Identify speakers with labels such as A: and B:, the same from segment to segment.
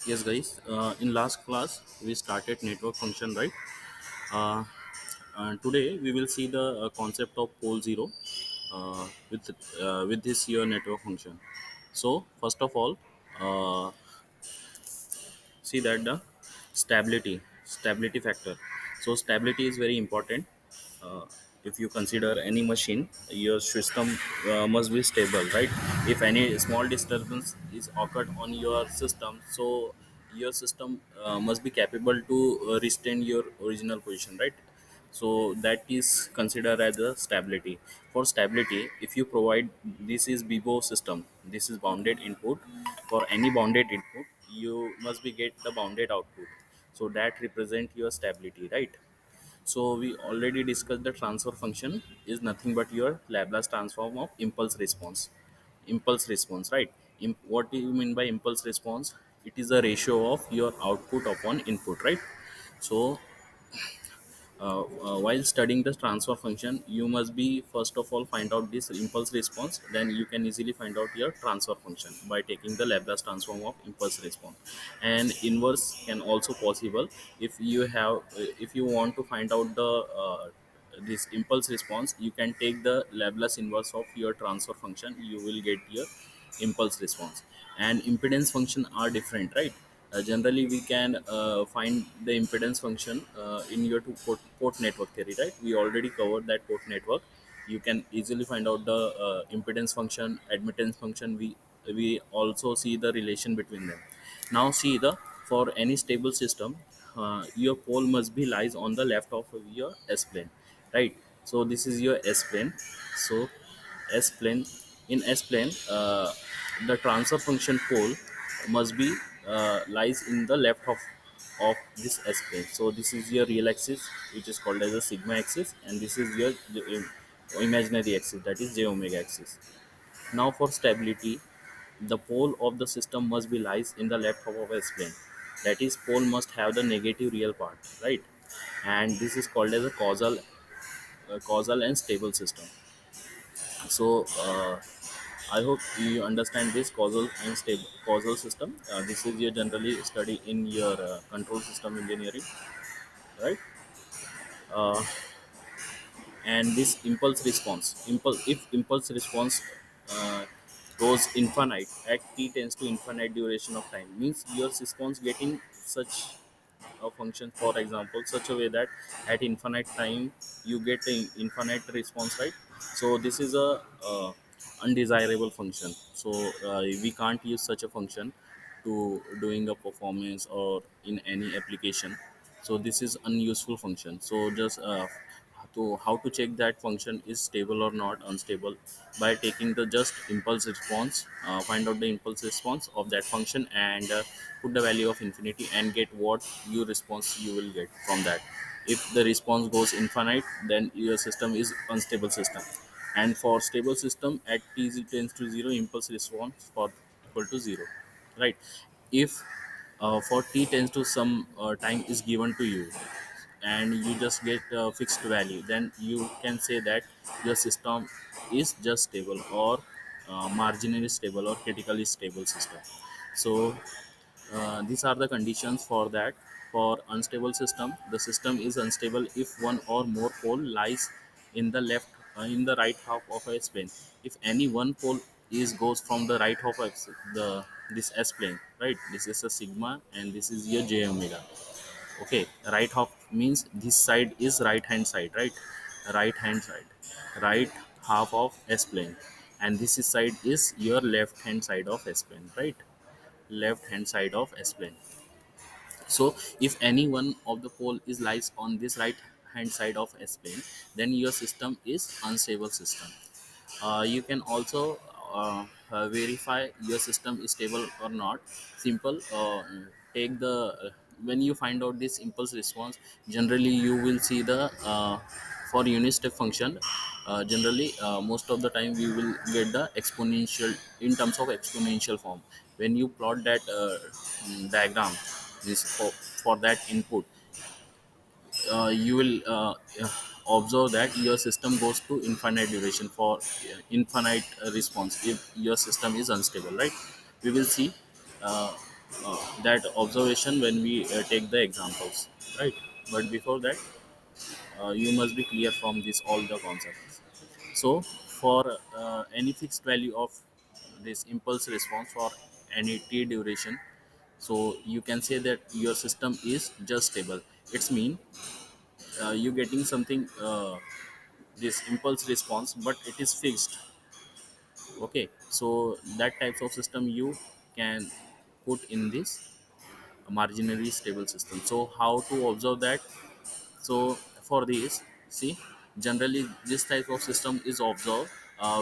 A: Yes, guys. In last class, we started network function, right? Uh, Today, we will see the concept of pole zero with this here network function. So, first of all, uh, see that the stability factor. So, stability is very important. uh, if you consider any machine, your system must be stable, right? If any small disturbance is occurred on your system, so your system must be capable to retain your original position, right? So that is considered as a stability. For stability, if you provide, this is bibo system, this is bounded input. For any bounded input, you must be get the bounded output, so that represent your stability, right? So we already discussed the transfer function is nothing but your Laplace transform of impulse response. Impulse response, right? What do you mean by impulse response? It is a ratio of your output upon input, right? So while studying the transfer function, you must be first of all find out this impulse response, then you can easily find out your transfer function by taking the Laplace transform of impulse response. And inverse can also possible. If you have if you want to find out the this impulse response, you can take the Laplace inverse of your transfer function, you will get your impulse response. And impedance function are different, right? Generally we can find the impedance function in your port network theory, right? We already covered that port network. You can easily find out the impedance function, admittance function. We also see the relation between them. Now see the, for any stable system, your pole must be lies on the left of your S plane, right? So this is your S plane. So S plane, in S plane, the transfer function pole must be lies in the left of this S plane. So this is your real axis, which is called as a sigma axis, and this is your imaginary axis, that is j omega axis. Now for stability, the pole of the system must be lies in the left half of S plane. That is, pole must have the negative real part, right? And this is called as a causal and stable system. So I hope you understand this causal and stable causal system. This is your generally study in your control system engineering, right? Uh, and this impulse response, if impulse response uh, goes infinite at t tends to infinite duration of time, means your response getting such a function, for example, such a way that at infinite time you get an infinite response, right? So this is a undesirable function. So we can't use such a function to doing a performance or in any application. So this is unuseful function. So just to how to check that function is stable or not unstable, by taking the just impulse response, find out the impulse response of that function, and put the value of infinity and get what you response you will get from that. If the response goes infinite, then your system is unstable system. And for stable system, at t tends to 0, impulse response for equal to 0, right? If for t tends to some time is given to you, and you just get a fixed value, then you can say that your system is just stable, or marginally stable, or critically stable system. So these are the conditions for that. For unstable system, the system is unstable if one or more pole lies in the left in the right half of a S plane. If any one pole is goes from the right half of the this S plane, right? This is a sigma, and this is your j omega. Okay, right half means this side is right hand side, right? Right hand side, right half of S plane, and this is side is your left hand side of S plane, right? Left hand side of S plane. So if any one of the pole is lies on this right hand side of S plane, then your system is unstable system. You can also verify your system is stable or not. Simple, take the when you find out this impulse response, generally you will see the for unit step function, generally most of the time we will get the exponential in terms of exponential form. When you plot that diagram, this for that input, you will observe that your system goes to infinite duration for infinite response if your system is unstable, right? We will see uh, that observation when we take the examples, right? But before that, you must be clear from this all the concepts. So for any fixed value of this impulse response for any t duration, so you can say that your system is just stable. It's mean you getting something this impulse response, but it is fixed. Okay, so that types of system you can put in this marginally stable system. So how to observe that? So for this, see, generally this type of system is observed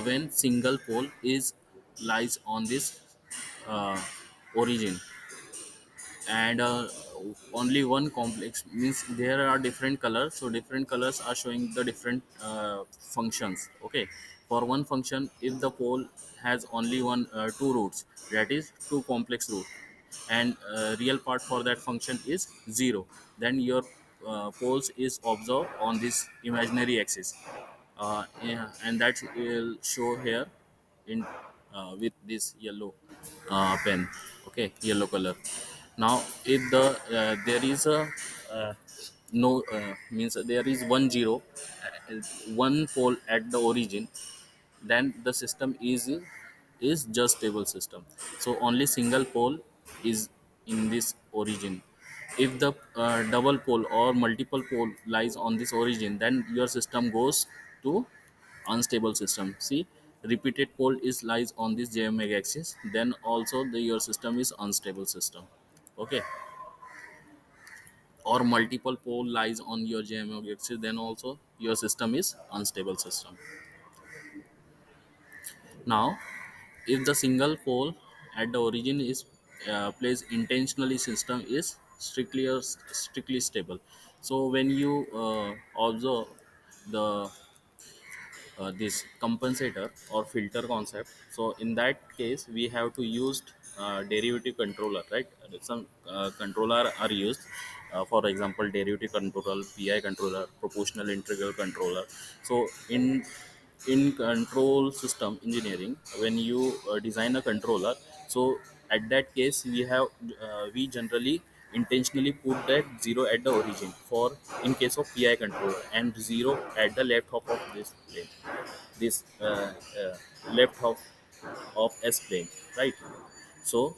A: when single pole is lies on this uh, origin, and only one complex means there are different colors, so different colors are showing the different functions. Okay, for one function, if the pole has only one two roots, that is two complex root, and real part for that function is 0, then your poles is observed on this imaginary axis. Yeah, and that will show here in with this yellow pen. Okay, yellow color. Now if the there is a uh, no means there is 1 0, uh, one pole at the origin, then the system is just stable system. So only single pole is in this origin. If the double pole or multiple pole lies on this origin, then your system goes to unstable system. See, repeated pole is lies on this j omega axis, then also your system is unstable system. Okay, or multiple pole lies on your j omega axis, then also your system is unstable system. Now if the single pole at the origin is placed intentionally, system is strictly stable. So when you observe the this compensator or filter concept, so in that case we have to use derivative controller, right? Some controller are used, for example derivative controller, pi controller, proportional integral controller. So in control system engineering, when you design a controller, so at that case we have we generally intentionally put that 0 at the origin for in case of pi controller, and 0 at the left half of this plane, this left half of s plane, right? So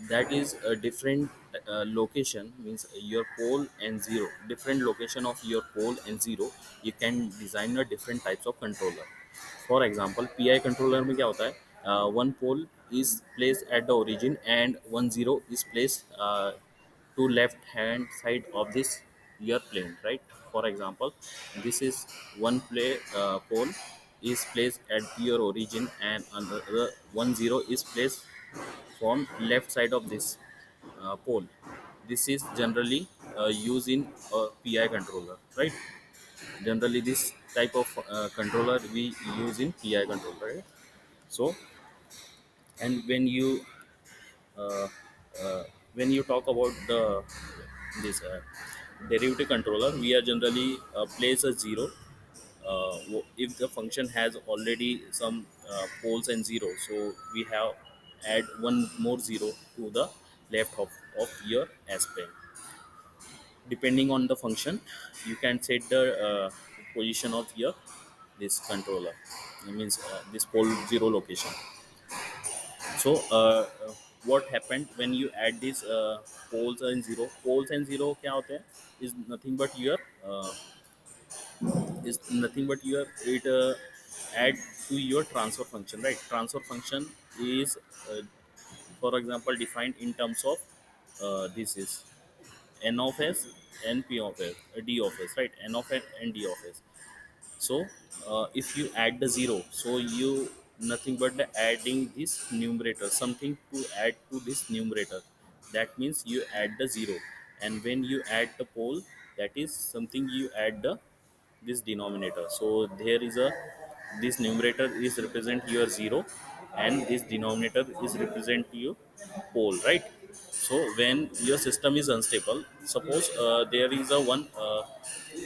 A: that is a different location, means your pole and 0, different location of your pole and 0, you can design a different types of controller. For example pi controller में क्या होता है, one pole is placed at the origin and 1 0 is placed to left hand side of this your plane, right? For example this is one pole is placed at your origin, and another 1 0 is placed from left side of this pole. This is generally used in a pi controller, right? Generally this type of controller we use in pi controller, right? So and uh, uh, when you talk about the this derivative controller, we are generally place a 0 if the function has already some poles and 0, so we have add one more 0 to the left of your aspect. Depending on the function, you can set the position of your this controller. It means this pole 0 location. So what happened when you add these poles and 0 क्या होते हैं is nothing but your it add to your transfer function, right? Transfer function is for example defined in terms of this is n of s and p of s, d of s, right? N of n and d of s. So if you add the 0, so you nothing but the adding this numerator, something to add to this numerator. that means you add the 0. And when you add the pole, that is something you add the this denominator. So there is a, this numerator is represent your 0, and this denominator is represent your pole, right? So when your system is unstable, suppose there is a one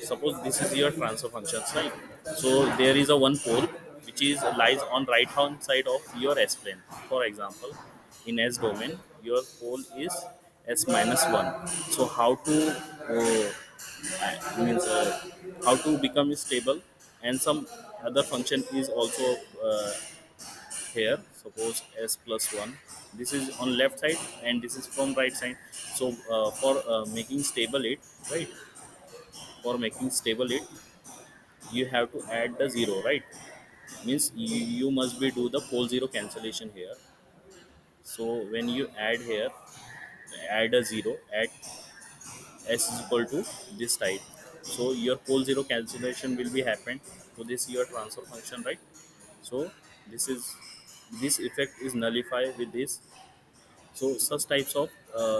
A: suppose this is your transfer functions, right? So there is a one pole which is lies on right hand side of your s plane. For example, in s domain your pole is s minus 1. So how to means how to become stable, and some other function is also uh, here. Suppose s plus 1, this is on left side and this is from right side. So for making stable it, right, for making stable it, you have to add the 0, right? Means you must be do the pole 0 cancellation here. So when you add here, add a 0 at s is equal to this type, so your pole 0 cancellation will be happened to this your transfer function, right? So this is, this effect is nullified with this. So such types of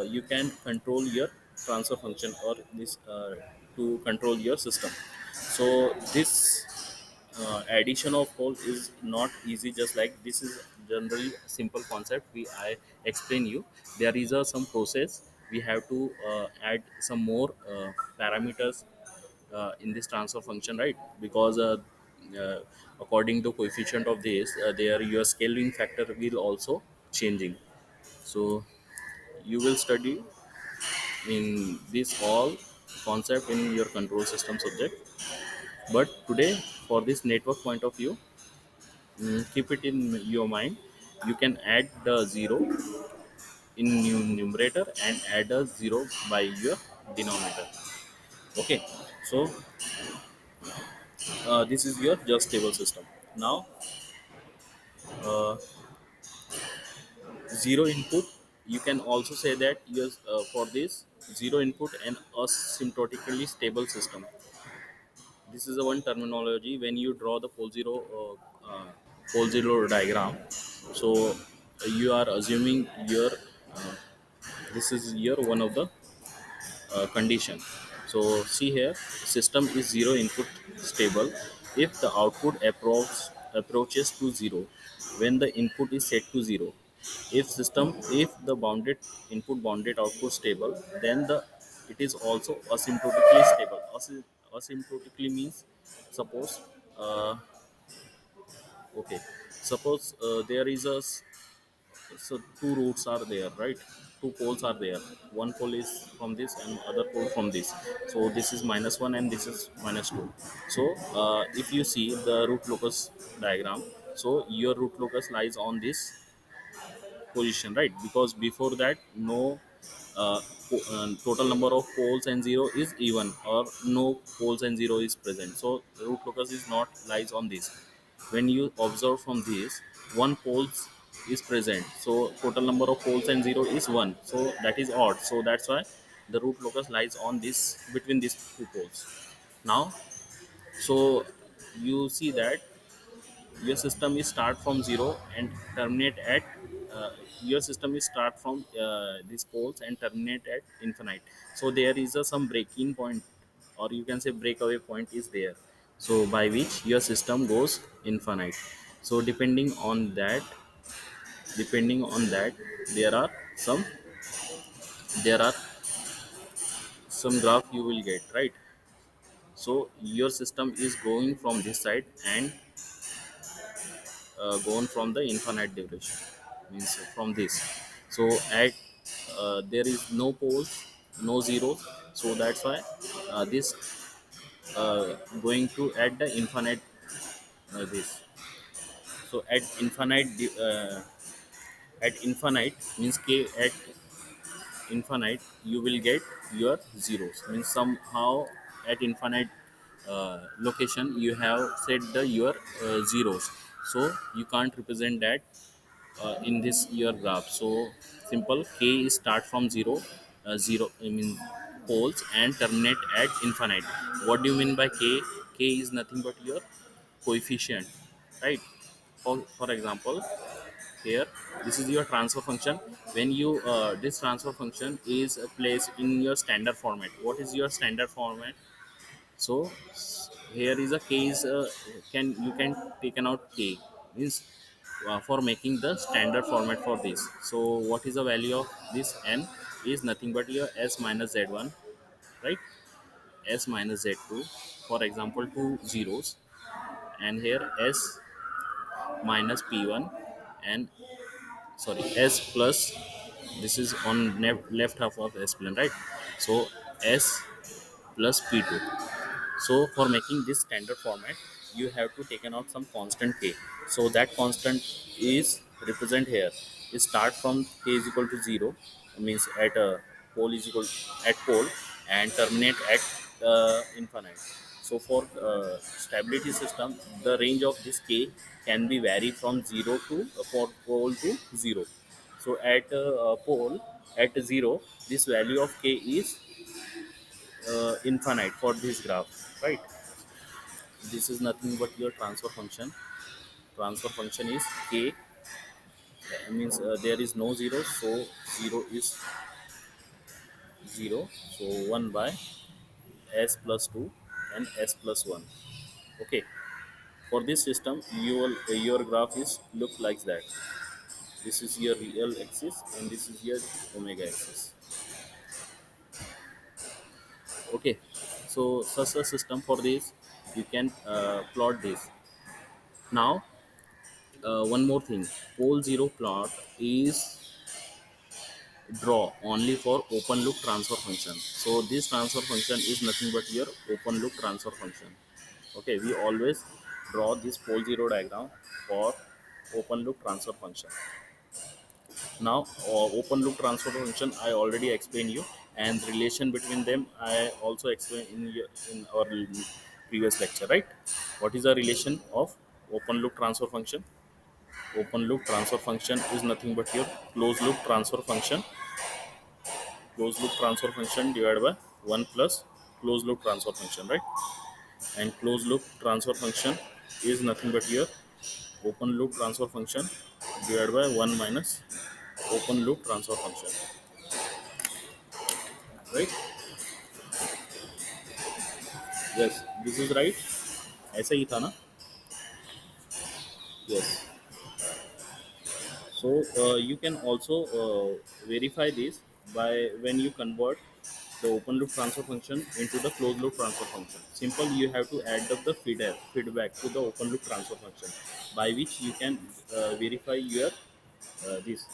A: you can control your transfer function or this to control your system. So this addition of pole is not easy, just like this is generally simple concept we I explain you. There is a some process, we have to add some more parameters in this transfer function, right? Because uh, according to coefficient of this, there your scaling factor will also changing. So you will study in this all concept in your control system subject. But today, for this network point of view, keep it in your mind. You can add the 0 in numerator and add a 0 by your denominator. Okay, so this is your just stable system. Now, uh, 0 input, you can also say that yes, for this 0 input and asymptotically stable system. This is the one terminology when you draw the pole zero diagram. So you are assuming your this is your one of the condition. So see here, system is 0 input stable if the output approaches to 0 when the input is set to 0. If the bounded input bounded output stable, then the it is also asymptotically stable. Asymptotically means, suppose okay, suppose there is a so two routes are there, right? Two poles are there. One pole is from this and other pole from this. So this is minus 1 and this is minus 2. So if you see the root locus diagram, so your root locus lies on this position, right? Because before that, no total number of poles and 0 is even, or no poles and 0 is present. So root locus is not lies on this. When you observe from this, one poles is present, so total number of poles and 0 is 1, so that is odd. So that's why the root locus lies on this, between these two poles. Now, so you see that your system is start from 0 and terminate at your system is start from these poles and terminate at infinite. So there is a some breaking point, or you can say breakaway point is there, so by which your system goes infinite. So depending on that, there are some there are some graph you will get, right? So your system is going from this side and gone from the infinite duration, means from this. So at there is no poles, no zeros, so that's why this going to at the infinite this. So at infinite means k at infinite, you will get your zeros, means somehow at infinite location you have set the your zeros. So you can't represent that in this your graph. So simple, k is start from 0, 0 I mean poles and terminate at infinite. What do you mean by k? K is nothing but your coefficient, right? For example, here this is your transfer function. When you this transfer function is placed in your standard format. What is your standard format? So here is a case, can you can taken out k means for making the standard format for this. So what is the value of this n is nothing but your s minus z1, right? S minus z2, for example two zeros, and here s minus p1, and sorry s plus, this is on left half of s plane, right? So s plus p2. So for making this standard format, you have to taken out some constant k. So that constant is represent here. It start from k is equal to 0, means at a pole is equal at pole, and terminate at infinite. So for stability system, the range of this k can be vary from 0 to for pole to 0. So at pole at 0, this value of k is infinite for this graph, right? This is nothing but your transfer function. Transfer function is k, means there is no zero, so 0 is 0. So 1 by s plus 2 and s plus 1. Okay, for this system your graph is look like that. This is your real axis and this is your omega axis. Okay, so such a system for this, you can plot this. Now one more thing, pole zero plot is draw only for open loop transfer function. So this transfer function is nothing but your open loop transfer function. Okay, we always draw this pole zero diagram for open loop transfer function. Now open loop transfer function I already explained you, and relation between them I also explained in our previous lecture, right? What is the relation of open loop transfer function? Open loop transfer function is nothing but your closed loop transfer function. Closed loop transfer function divided by 1 plus closed loop transfer function, right? And closed loop transfer function is nothing but your open loop transfer function divided by 1 minus open loop transfer function, right? Yes, this is right. ऐसा ही था ना? Yes. So you can also verify this by when you convert the open loop transfer function into the closed loop transfer function. Simple, you have to add up the feedback to the open loop transfer function, by which you can verify your this,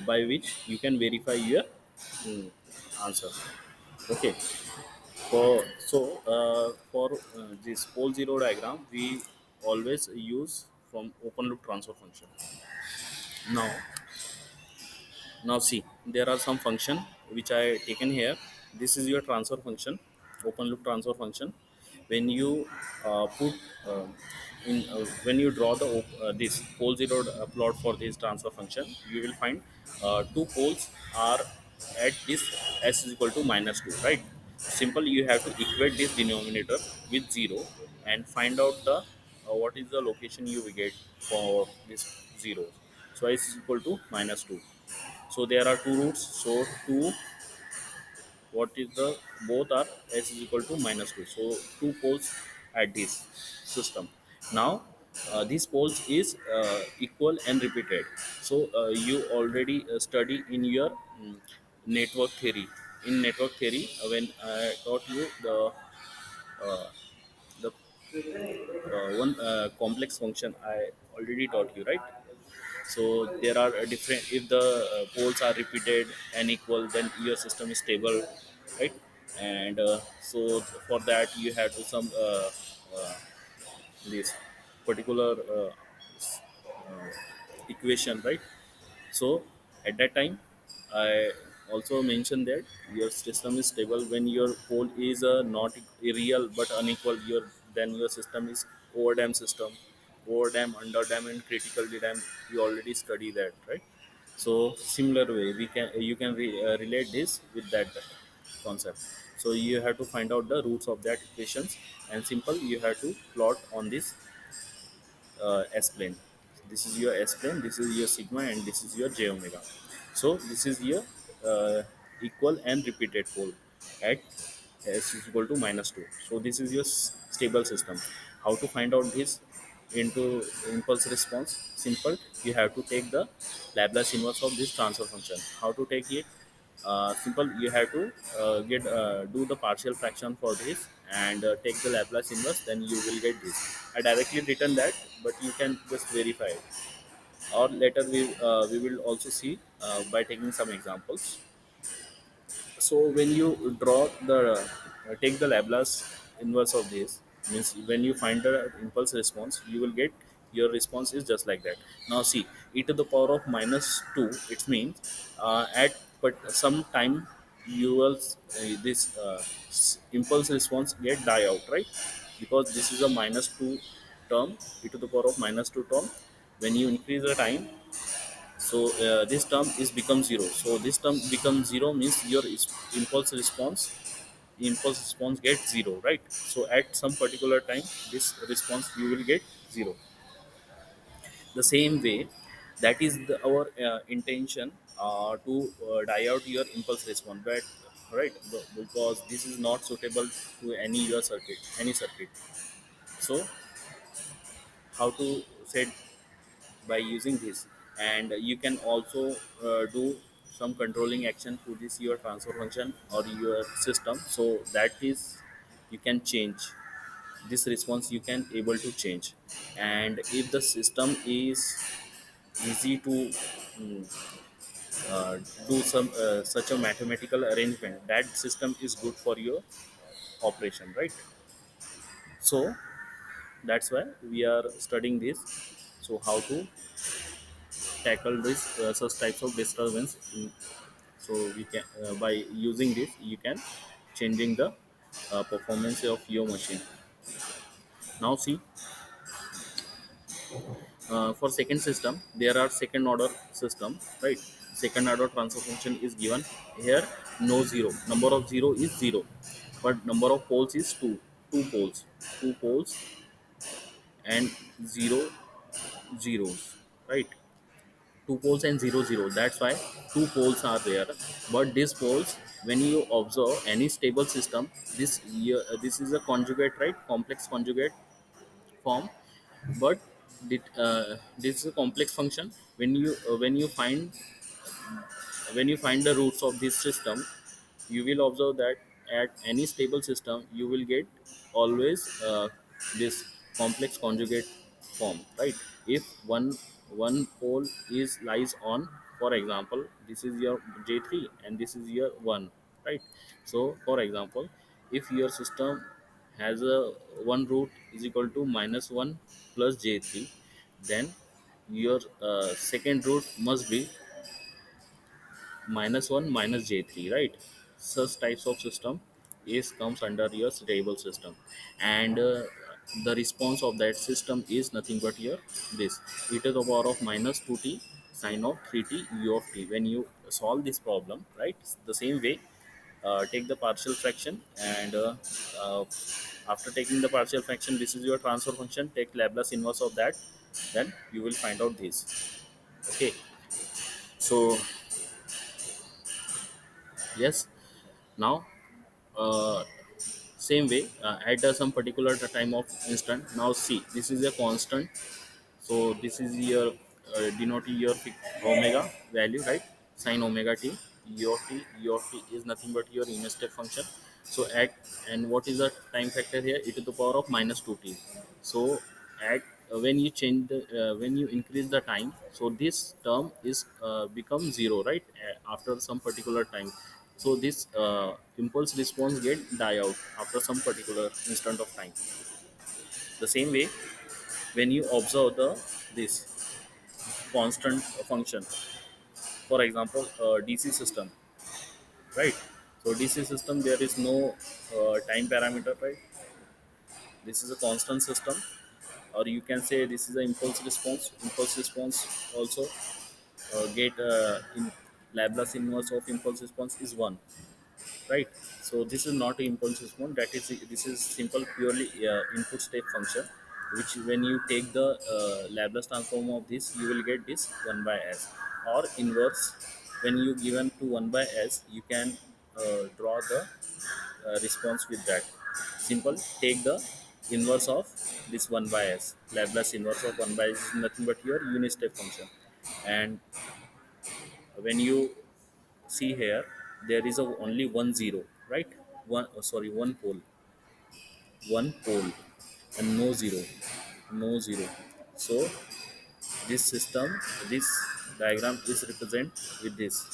A: by which you can verify your mm, answer. Okay. For this pole zero diagram, we always use from open loop transfer function. Now Now see, there are some function which I taken here. This is your transfer function, open loop transfer function. When you put in when you draw the this pole zero plot for this transfer function, you will find two poles are at this s is equal to minus 2, right? Simple, you have to equate this denominator with 0 and find out the what is the location you will get for this 0. So s is equal to minus 2. So there are two roots. So two, what is the both are s is equal to minus 2. So two poles at this system. Now these poles is equal and repeated. So you already study in your network theory. In network theory, when I taught you the one complex function, I already taught you, right? So there are different, if the poles are repeated and equal, then your system is stable, right? And so for that you have to some uh, this particular uh, equation, right? So at that time I also mentioned that your system is stable when your pole is not real but unequal. Your Then your system is overdam system. Overdam, underdam, and critically dam, you already study that, right? So similar way we can you can relate this with that concept. So you have to find out the roots of that equations, and simple, you have to plot on this s plane. This is your S plane, this is your sigma, and this is your j omega. So this is your uh, equal and repeated pole at s is equal to minus 2. So this is your stable system. How to find out this into impulse response? Simple. You have to take the Laplace inverse of this transfer function. How to take it? Simple. You have to get do the partial fraction for this and take the Laplace inverse. Then you will get this. I directly written that, but you can just verify it. Or later we will also see by taking some examples. So when you draw the take the Laplace inverse of this, means when you find the impulse response, you will get your response is just like that. Now see, e to the power of minus 2, it means at but some time you will this impulse response get die out, right? Because this is a minus 2 term, e to the power of minus 2 term. When you increase the time, so this term is become zero. So this term becomes zero means your impulse response gets zero, right? So at some particular time, this response you will get zero. The same way, that is our intention to die out your impulse response, but right, because this is not suitable to any your circuit, any circuit. So how to set by using this, and you can also do some controlling action to this your transfer function or your system, so that is you can change this response, you can able to change. And if the system is easy to uh, do some such a mathematical arrangement, that system is good for your operation, right? So that's why we are studying this. So how to tackle this such types of disturbance. So we can by using this you can changing the performance of your machine. Now see, for second system there are second order system, right? Second order transfer function is given here. No zero, number of zero is zero, but number of poles is two poles, two poles and zero zeros, right? Two poles and zero zero, that's why two poles are there. But these poles, when you observe any stable system, this is a conjugate, right? Complex conjugate form. But this is a complex function. When you find the roots of this system, you will observe that at any stable system you will get always this complex conjugate form, right? If one pole is lies on, for example, this is your j3 and this is your 1, right? So for example, if your system has a one root is equal to minus 1 plus j3, then your second root must be minus 1 minus j3, right? Such types of system is comes under your stable system. And the response of that system is nothing but your this e to the power of minus 2t sine of 3t u of t. When you solve this problem, right, the same way, take the partial fraction, and uh, after taking the partial fraction, this is your transfer function, take Laplace inverse of that, then you will find out this. Okay. So yes, now uh, same way, at some particular time of instant. Now see, this is a constant, so this is your denoting your omega value, right? Sine omega t, u of t is nothing but your unit step function. So at, and what is the time factor here? E to the power of minus 2t. So at when you change the when you increase the time, so this term is become zero, right? After some particular time. So this impulse response get die out after some particular instant of time. The same way, when you observe the this constant function, for example, DC system, right? So DC system, there is no time parameter, right? This is a constant system, or you can say this is an impulse response also get in Laplace inverse of impulse response is 1, right? So this is not an impulse response, that is, this is simple purely input step function. which when you take the Laplace transform of this, you will get this 1 by s. Or inverse, when you given to 1 by s, you can draw the response with that. Simple, take the inverse of this 1 by s. Laplace inverse of 1 by s is nothing but your unit step function. And when you see here, there is a only one zero, right? One pole, one pole, and no zero, no zero. So this system, this diagram is represent with this.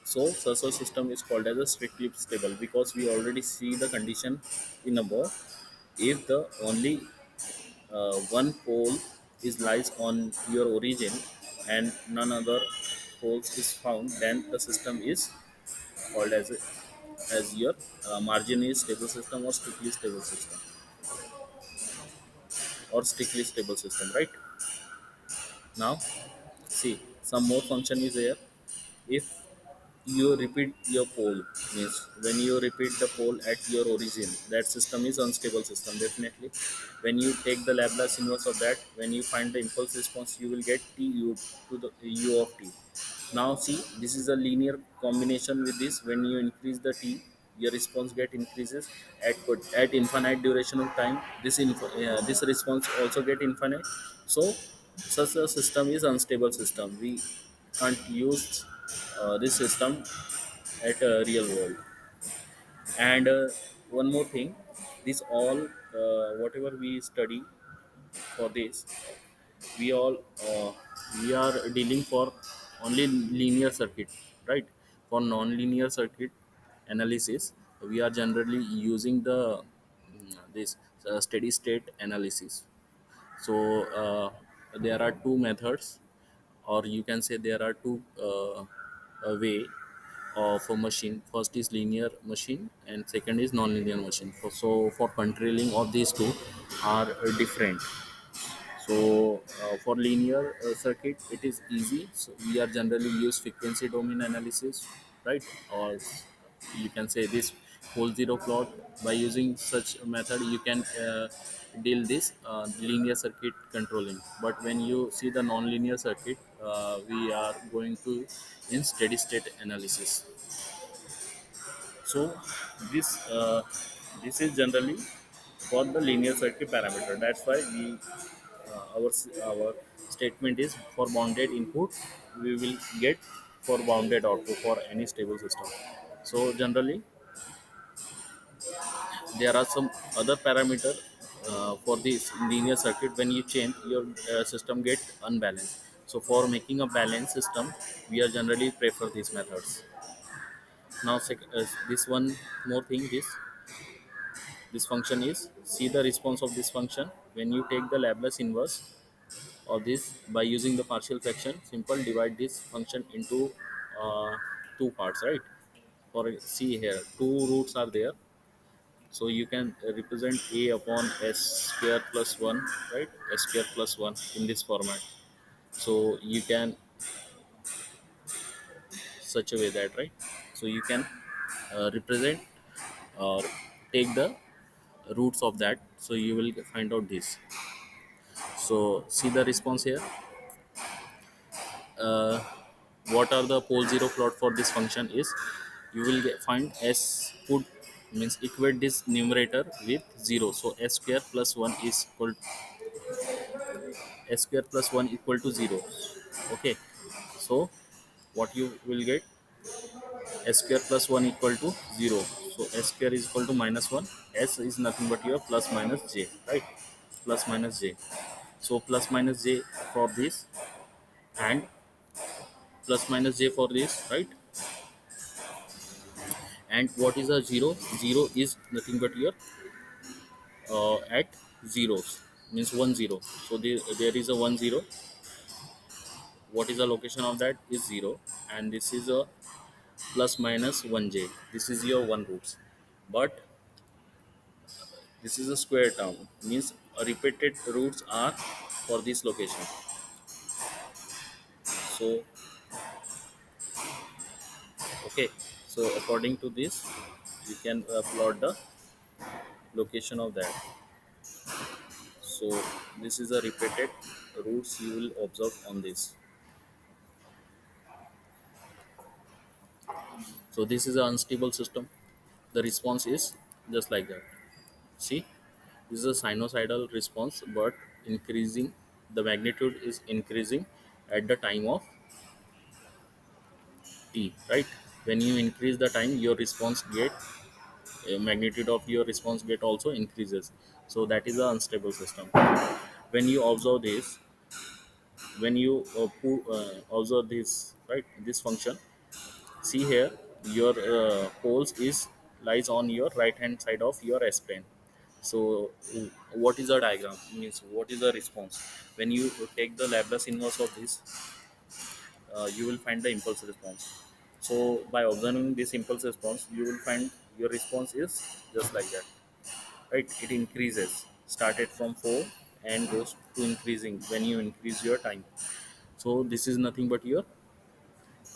A: So such a system is called as a strictly stable, because we already see the condition in above. If the only one pole is lies on your origin and none other poles is found, then the system is called as your marginally stable system, or strictly stable system, or strictly stable system, right? Now see, some more function is there. If you repeat your pole, means when you repeat the pole at your origin, that system is unstable system definitely. When you take the Laplace inverse of that, when you find the impulse response, you will get t u to the u of t. Now see, this is a linear combination with this. When you increase the t, your response get increases at infinite duration of time. This response also get infinite. So such a system is unstable system. We can't use this system at real world. And one more thing, this all whatever we study for this, we all we are dealing for only linear circuit, right? For non-linear circuit analysis, we are generally using the this steady state analysis. So there are two methods, or you can say there are two way of a machine. First is linear machine, and second is non-linear machine. So for controlling of these two are different. So for linear circuit, it is easy. So we are generally use frequency domain analysis, right? Or you can say this whole zero plot. By using such a method, you can deal this linear circuit controlling. But when you see the non-linear circuit, we are going to in steady state analysis. So this this is generally for the linear circuit parameter. That's why we our statement is for bounded input we will get for bounded output for any stable system. So generally there are some other parameter for this linear circuit. When you change, your system get unbalanced. So for making a balanced system, we are generally prefer these methods. Now this one more thing, this function is, see the response of this function when you take the Laplace inverse of this by using the partial fraction. Simple, divide this function into two parts, right? For see here, two roots are there, so you can represent a upon s square plus 1, right? S square plus 1 in this format. So you can such a way that, right? So you can represent or take the roots of that, so you will find out this. So see the response here. uh, what are the pole zero plot for this function is, you will find s put, means equate this numerator with 0. So s square plus 1 is equal, s square plus 1 equal to 0. Okay, so what you will get, s square plus 1 equal to 0. So s square is equal to minus 1. S is nothing but your plus minus j, right? Plus minus j. So plus minus j for this, and plus minus j for this, right? And what is a 0? 0 is nothing but your at zeros, means 1 0. So there is a 1 0. What is the location of that is 0, and this is a plus minus 1j. This is your one roots, but this is a square term, means repeated roots are for this location. So okay, so according to this, you can plot the location of that. So this is a repeated roots you will observe on this. So this is an unstable system. The response is just like that. See, this is a sinusoidal response, but increasing. The magnitude is increasing at the time of t. Right? When you increase the time, your response get magnitude of your response get also increases. So that is an unstable system. When you observe this, when you observe this, right, this function, see here, your poles is lies on your right hand side of your S plane. So what is the diagram means, what is the response when you take the Laplace inverse of this, you will find the impulse response. So by observing this impulse response, you will find your response is just like that, right? It increases, started from 4 and goes to increasing when you increase your time. So this is nothing but your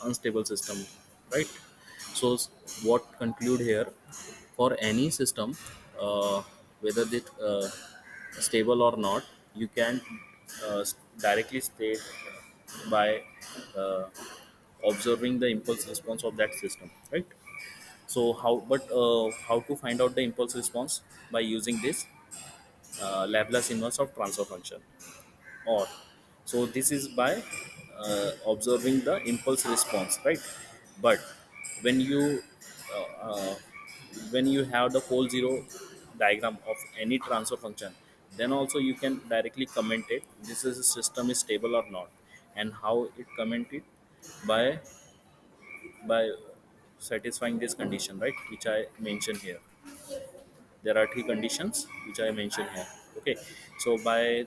A: unstable system, right? So what conclude here, for any system, uh, whether it stable or not, you can directly state by uh, observing the impulse response of that system, right? So how to find out the impulse response? By using this Laplace inverse of transfer function, or so this is by observing the impulse response, right? But when you uh, uh, when you have the pole zero diagram of any transfer function, then also you can directly comment it, this is a system is stable or not. And how it comment it? By by satisfying this condition, right, which I mentioned here. There are three conditions which I mentioned here. Okay, so by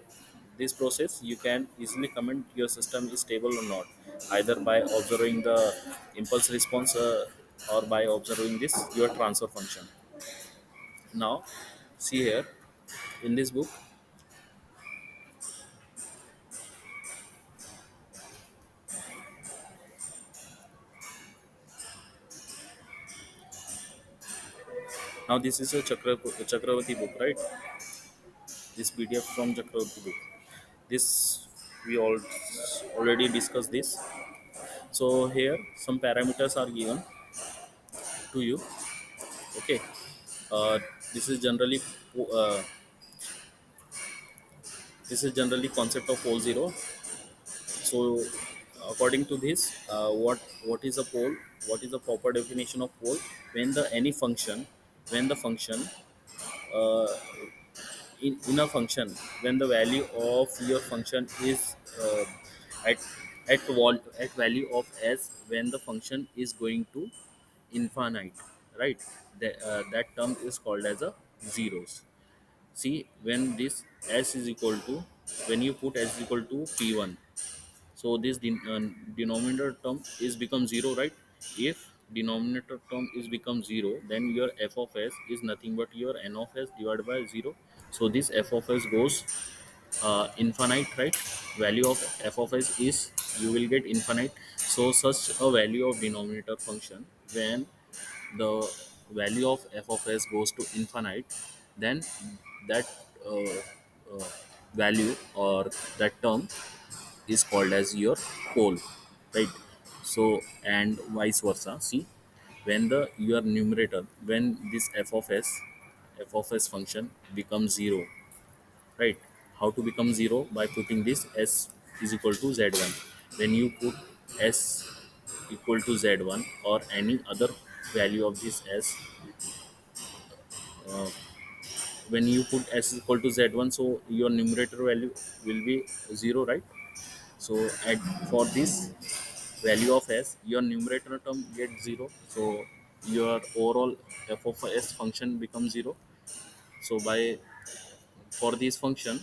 A: this process you can easily comment your system is stable or not, either by observing the impulse response, or by observing this your transfer function. Now see here in this book, now this is a Chakravarti book, right? This PDF from Chakravarti book. This we all already discussed this. So here some parameters are given to you. Okay, uh, this is generally uh, this is generally concept of pole zero. So according to this, what is a pole? What is the proper definition of pole? When the any function, when the function uh, in a function, when the value of your function is at at value of s, when the function is going to infinite, right? That term is called as a zeros. See, when this s is equal to, when you put s is equal to p1, so this denominator term is become 0, right? If denominator term is become 0, then your f of s is nothing but your n of s divided by 0. So this f of s goes infinite, right? Value of f of s is, you will get infinite. So such a value of denominator function, when the value of f of s goes to infinite, then that uh, value or that term is called as your pole, right? So and vice versa. See, when the your numerator, when this f of s function becomes 0, right? How to become 0? By putting this s is equal to z1. When you put s equal to z1 or any other value of this s, uh, when you put s is equal to z1, so your numerator value will be 0, right? So at for this value of s, your numerator term gets 0. So your overall f of s function becomes 0. So by for this function,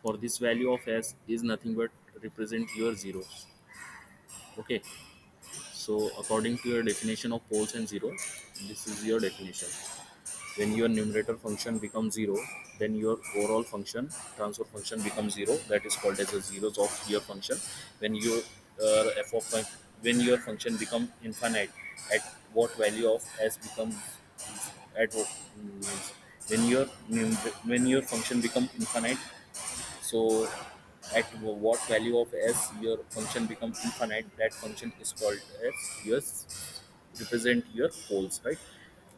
A: for this value of s is nothing but represent your zeros. Okay, so according to your definition of poles and zero, this is your definition. When your numerator function becomes 0, then your overall function, transfer function, becomes 0. That is called as the zeros of your function. When your f of when your function become infinite, at what value of s becomes, at what means, when your function become infinite, so at what value of s your function becomes infinite, that function is called as your represent your poles, right?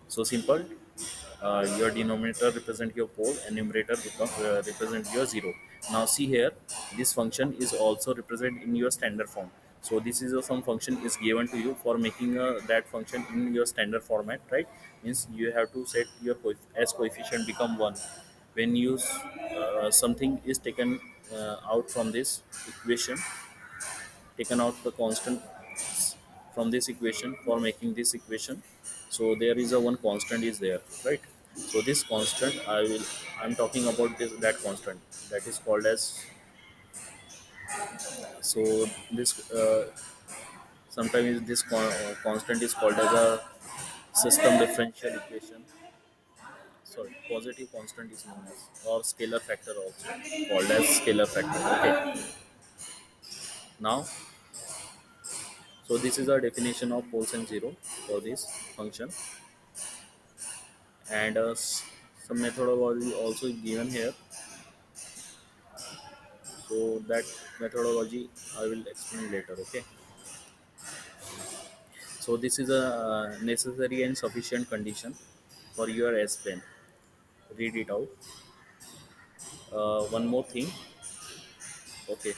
A: So simple. Your denominator represent your pole and numerator represent your zero. Now see here, this function is also represent in your standard form. So this is some function is given to you for making that function in your standard format, right? Means you have to set your s coefficient become 1 when something is taken out from this equation, taken out the constant from this equation for making this equation. So there is a one constant is there, right? So this constant I'm talking about that constant that is called as, so this sometimes this constant is called as a system differential equation. Sorry, positive constant is known as, or scalar factor also called as scalar factor. Okay. Now, so this is our definition of poles and zero for this function, and some methodology also given here. So that methodology I will explain later. Okay. So this is a necessary and sufficient condition for your S plane. Read it out. One more thing. Okay.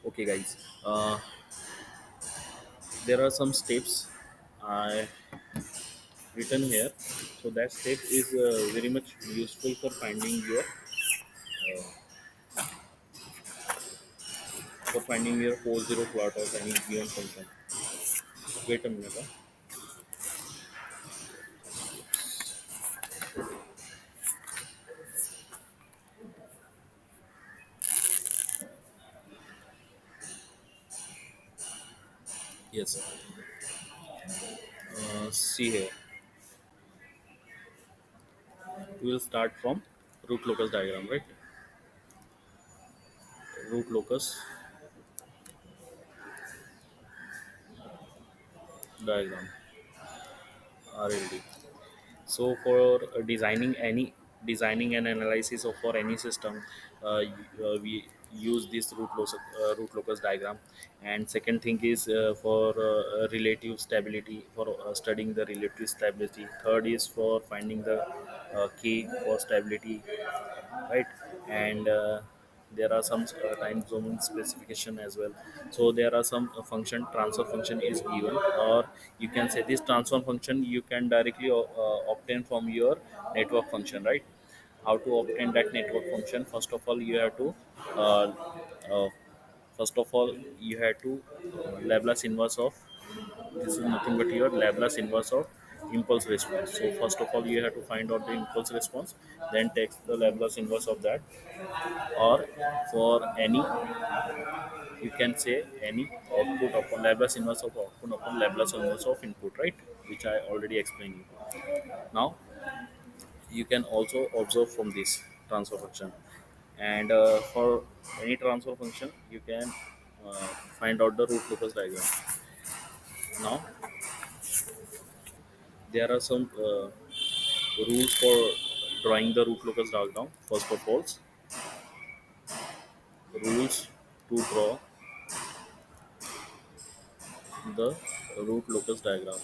A: Okay, guys. There are some steps I written here. So that step is very much useful for finding your pole zero plot of any given function. Wait a minute. Huh? Yes. See here. We will start from root locus diagram, right? Root locus diagram, RLD. So for designing and analysis of for any system, we use this root locus diagram. And second thing is for relative stability, for studying the relative stability. Third is for finding the k for stability, right? And there are some time zone specification as well. So there are some function transfer function is given, or you can say this transfer function you can directly obtain from your network function, right? How to obtain that network function? First of all you have to uh, uh, Laplace inverse of, this is nothing but your Laplace inverse of impulse response. So first of all you have to find out the impulse response, then takes the Laplace inverse of that. Or for any, you can say any output upon Laplace inverse of output upon Laplace inverse of input, right? Which I already explained you. Now you can also observe from this transfer function, and for any transfer function you can find out the root locus diagram. Now there are some rules for drawing the root locus diagram. First of all, rules to draw the root locus diagram.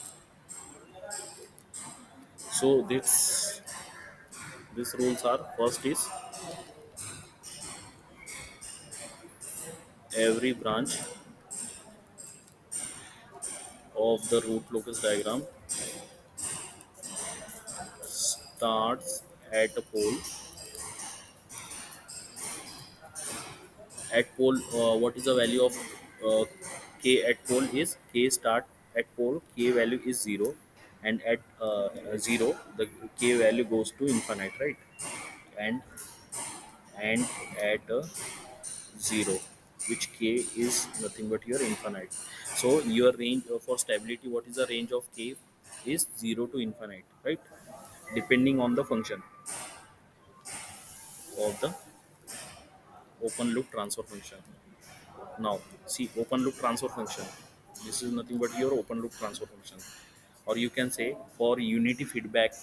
A: So these rules are: first is every branch of the root locus diagram starts at a pole. At pole, what is the value of uh, k at pole is k start at pole, k value is 0, and at 0 the k value goes to infinite, right? And at 0, which k is nothing but your infinite. So your range for stability, what is the range of k is 0 to infinite, right? Depending on the function of the open loop transfer function. Now, see open loop transfer function. This is nothing but your open loop transfer function. Or you can say for unity feedback,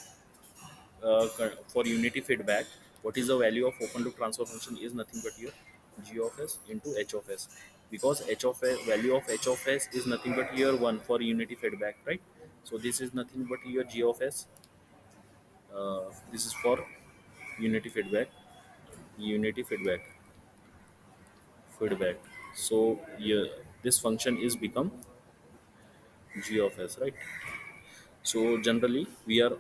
A: what is the value of open loop transfer function is nothing but your g of s into h of s, because h of s, value of h of s is nothing but your 1 for unity feedback, right? So this is nothing but your g of s. This is for unity feedback, unity feedback. So yeah, this function is become g of s, right? So generally we are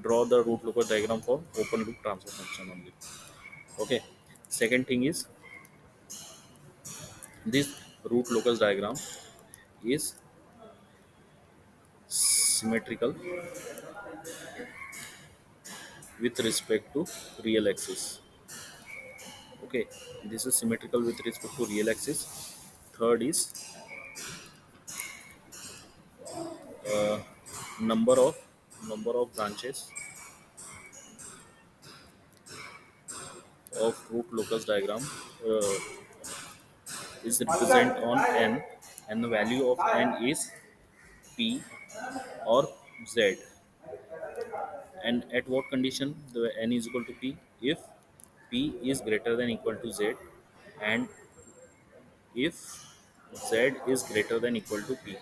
A: draw the root locus diagram for open loop transfer function only. Okay. Second thing is, this root locus diagram is symmetrical with respect to real axis. Okay, this is symmetrical with respect to real axis. Third is uh, number of branches of root locus diagram uh, is represent on n, and the value of n is p or z. And at what condition the n is equal to p? If p is greater than equal to z, and if z is greater than equal to p.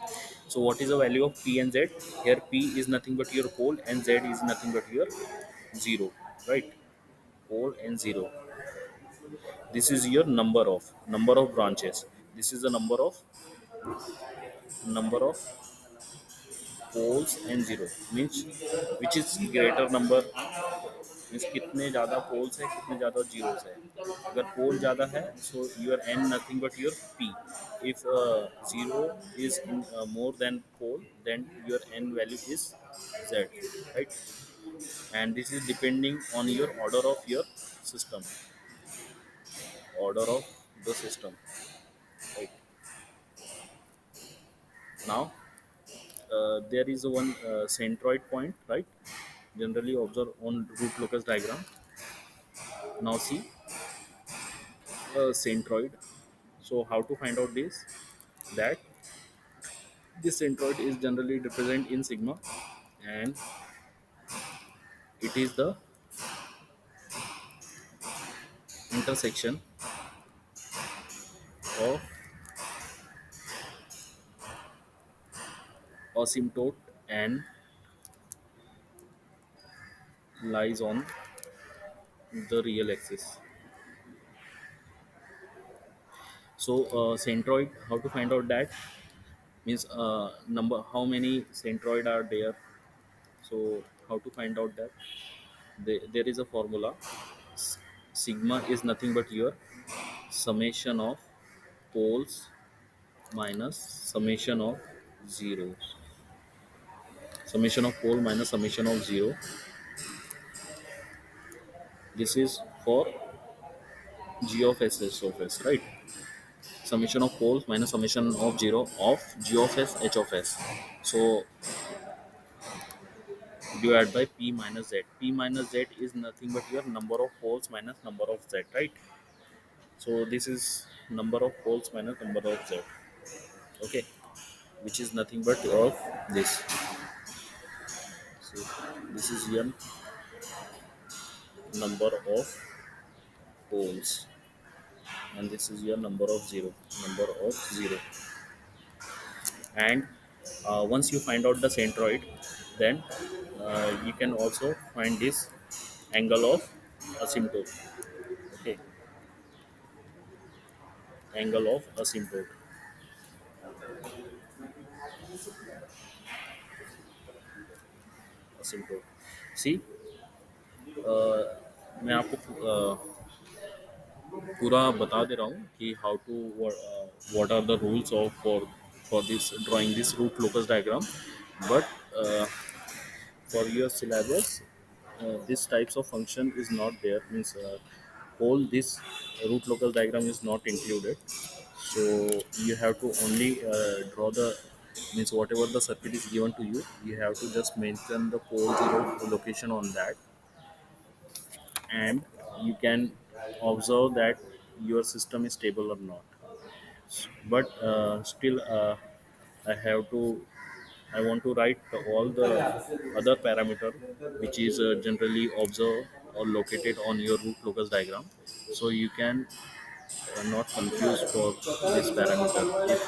A: So what is the value of p and z? Here p is nothing but your pole and z is nothing but your 0, right? Pole and 0. This is your number of branches. This is the number of poles and 0, means which is greater number, means कितने ज़्यादा poles है कितने ज़्यादा zeros है. अगर pole ज़्यादा है so your N nothing but your P. If zero is more than pole, then your n value is z, right? And this is depending on your system order of the system, right? Now there is a one centroid point, right? Generally observe on root locus diagram. Now see centroid. So how to find out this? That this centroid is generally represented in sigma, and it is the intersection of asymptote and lies on the real axis. So centroid, how to find out that? Means number, how many centroid are there. So how to find out that? There is a formula. S- Sigma is nothing but your summation of poles minus summation of 0. Summation of pole minus summation of 0. This is for g of s of s, right? Summation of poles minus summation of 0 of g of s h of s. So divided by p minus z. P minus z is nothing but your number of poles minus number of z, right? So this is number of poles minus number of z. Okay, which is nothing but of this. So this is your number of poles, and this is your number of zero. And once you find out the centroid, then you can also find this angle of asymptote. Okay, angle of asymptote. See, मैं आपको पूरा बता दे रहा हूँ कि how to what are the rules of for this drawing this root locus diagram. But for your syllabus this types of function is not there, means whole this root locus diagram is not included. So you have to only draw the, means whatever the circuit is given to you, you have to just mention the pole 0 location on that, and you can observe that your system is stable or not. But still, I want to write all the other parameter which is generally observed or located on your root locus diagram, so you can not confused for this parameter if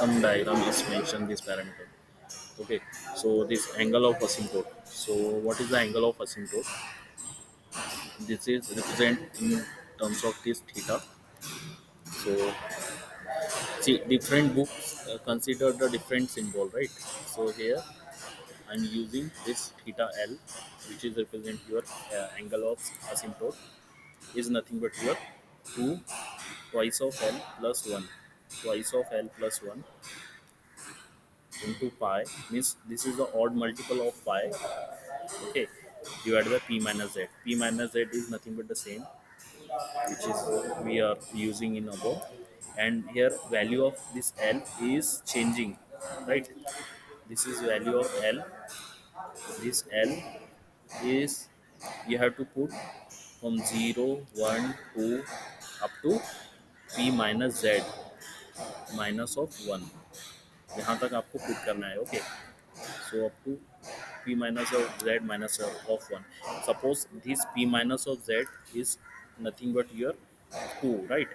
A: some diagram is mentioned this parameter. Okay, so this angle of asymptote. So what is the angle of asymptote? This is represent in terms of this theta. So see, different books consider the different symbol, right? So here I'm using this theta L, which is represent your angle of asymptote, is nothing but your 2 twice of L plus 1, twice of L plus 1 into pi, means this is the odd multiple of pi, okay, divided by p minus z. P minus z is nothing but the same, which is we are using in above, and here value of this L is changing, right? This is value of L. This L is, you have to put from 0, 1, 2 up to p minus z minus of 1, यहाँ तक आपको put करना है, okay. So up to p minus of z minus of 1. Suppose this p minus of z is nothing but your 2, right?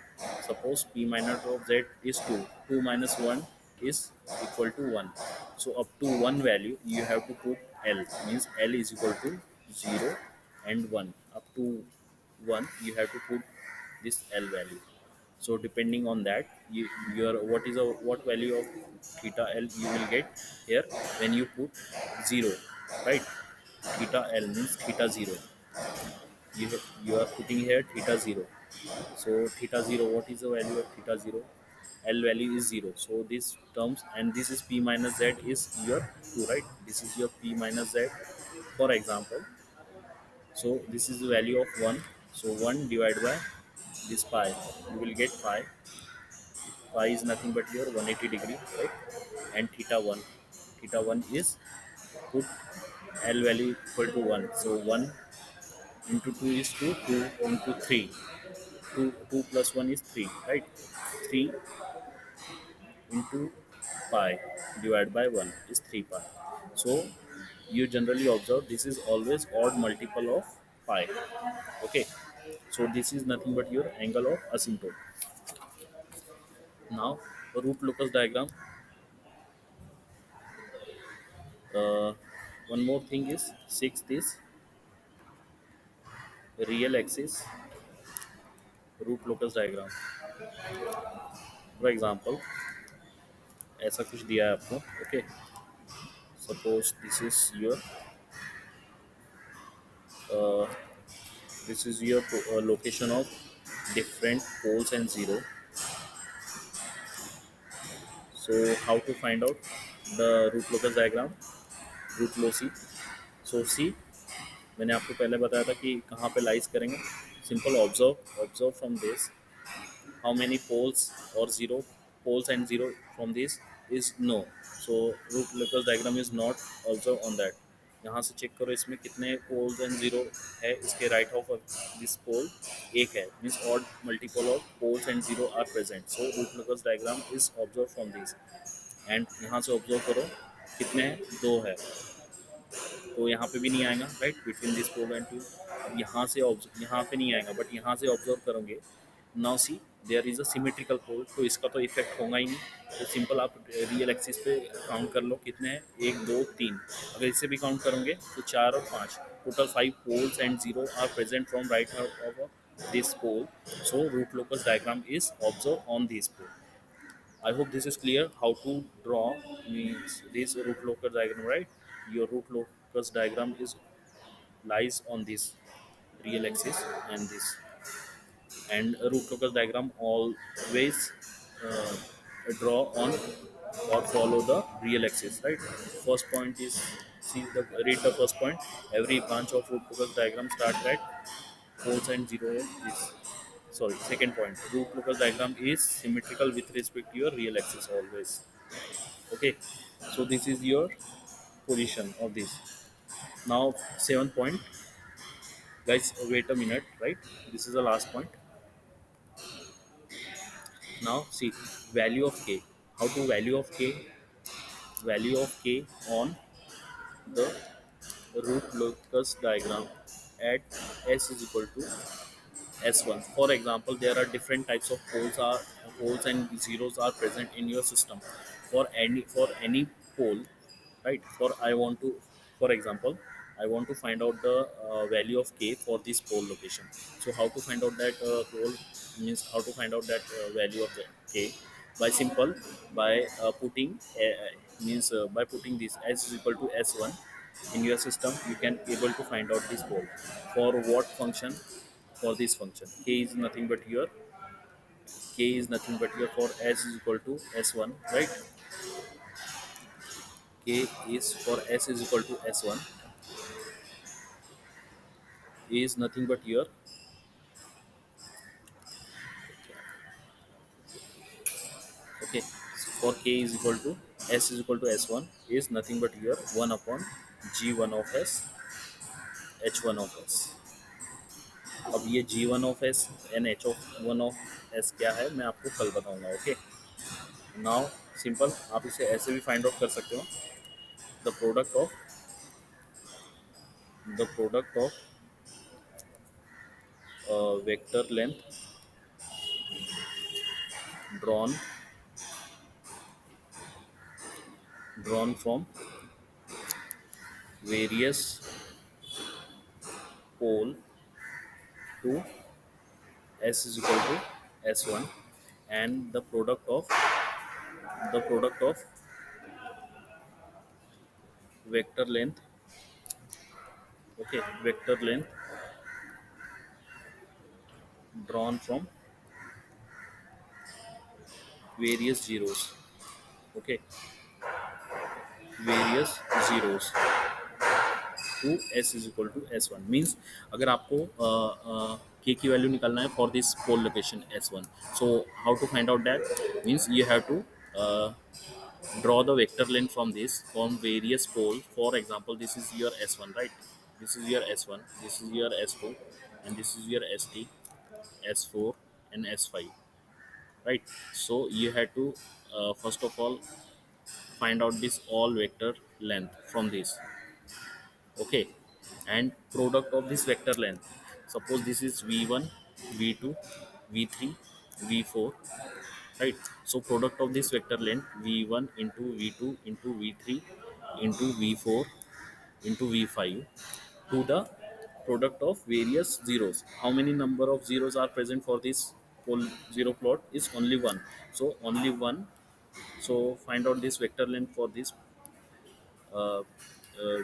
A: Suppose p minus of z is 2. 2 minus 1 is equal to 1. So up to 1 value you have to put L, means L is equal to 0 and 1. Up to 1 you have to put this L value. So depending on that, your what is a what value of theta L you will get here when you put 0, right? Theta L means theta 0. You are putting here theta 0. So theta 0, what is the value of theta 0? L value is 0. So this terms, and this is p minus z is your 2, right? This is your p minus z, for example. So this is the value of 1. So 1 divided by this pi, you will get pi. Pi is nothing but your 180 degree, right? And theta 1, theta 1 is put L value equal to 1. So 1 into 2 is 2, 2 into 3, 2 plus 1 is 3, right? 3 into pi divided by 1 is 3 pi. So you generally observe this is always odd multiple of pi, okay. So this is nothing but your angle of asymptote. Now root locus diagram. uh, One more thing is sixth is real axis root locus diagram. For example ऐसा कुछ दिया है आपको, okay. Suppose uh, this is your location of different poles and zero. So how to find out the root locus diagram? Root loci. So see, मैंने आपको पहले बताया था कि कहाँ पे लाइज करेंगे. Simple observe from this how many poles or zero poles and zero from this is no. So root locus diagram is not also on that. यहाँ से चेक करो इसमें कितने पोल्स एंड जीरो है. इसके राइट ऑफ दिस पोल एक है, means odd multiple of poles and zero are present. So root locus diagram is observe from this. And यहाँ से ऑब्जर्व करो कितने हैं, दो है, तो यहाँ पे भी नहीं आएगा, right, between this pole and two. अब यहाँ से यहाँ पे नहीं आएगा, बट यहाँ से ऑब्जर्व करोगे. Now see there is a symmetrical pole, तो इसका तो इफेक्ट होगा ही नहीं. तो सिंपल आप रियल एक्सिस पे काउंट कर लो कितने हैं, एक दो तीन. अगर इससे भी काउंट करोगे तो चार और पाँच, total 5 poles and zero are present from right of this pole. So root locus diagram is observed on this pole. I hope this is clear how to draw means this root locus diagram, right? Your root locus diagram is lies on this real axis and this, and a root locus diagram always uh, draw on or follow the real axis, right? First point is, read the first point. Every branch of root locus diagram starts at poles and zero is, sorry, second point, root locus diagram is symmetrical with respect to your real axis always, okay. So this is your position of this. Now seventh point, guys, wait a minute, right? This is the last point. Now see, value of k. How to value of k? Value of k on the root locus diagram at s is equal to S1. For example, there are different types of poles and zeros are present in your system. For any pole, right? For example, I want to find out the value of k for this pole location. So how to find out that pole means how to find out that value of the k? By simple, by by putting this s is equal to s1 in your system, you can able to find out this pole. For what function? For this function, k is nothing but here, for s is equal to s1, right? K is for s is equal to s1 is nothing but here. Okay, so for k is equal to s is equal to s1 is nothing but here 1 upon g1 of s h1 of s. अब ये g1 of S and h1 of S क्या है मैं आपको कल बताऊंगा. Okay, now simple, आप इसे ऐसे भी फाइंड आउट कर सकते हो. The product of the product of vector length drawn from various pole to s is equal to s1, and the product of vector length, okay, vector length drawn from various zeros, okay, various zeros to s is equal to s one. Means अगर आपको K की value निकालना है for this pole location s one, so how to find out that? Means you have to draw the vector length from this from various pole. For example, this is your s1, right? This is your s1, this is your s2, and this is your st, s4, and s5, right? So you have to first of all find out this all vector length from this, okay, and product of this vector length. Suppose this is v1, v2, v3, v4, right? So product of this vector length v1 into v2 into v3 into v4 into v5 to the product of various zeros. How many number of zeros are present for this whole zero plot? Is only one, so only one. So find out this vector length for this uh,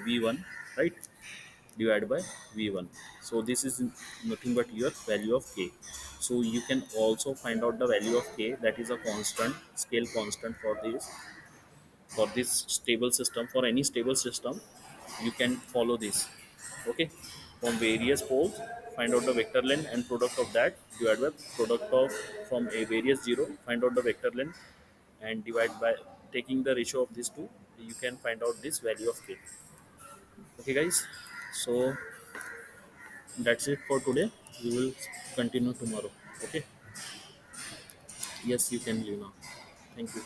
A: v1, right, divided by v1. So this is nothing but your value of k. So you can also find out the value of k, that is a constant, scale constant for this stable system. For any stable system you can follow this, okay, from various poles find out the vector length and product of that divided by product of from a various zero, find out the vector length and divide by taking the ratio of these two, you can find out this value of k. Okay guys, so that's it for today. We will continue tomorrow. Okay. Yes, you can leave now. Thank you.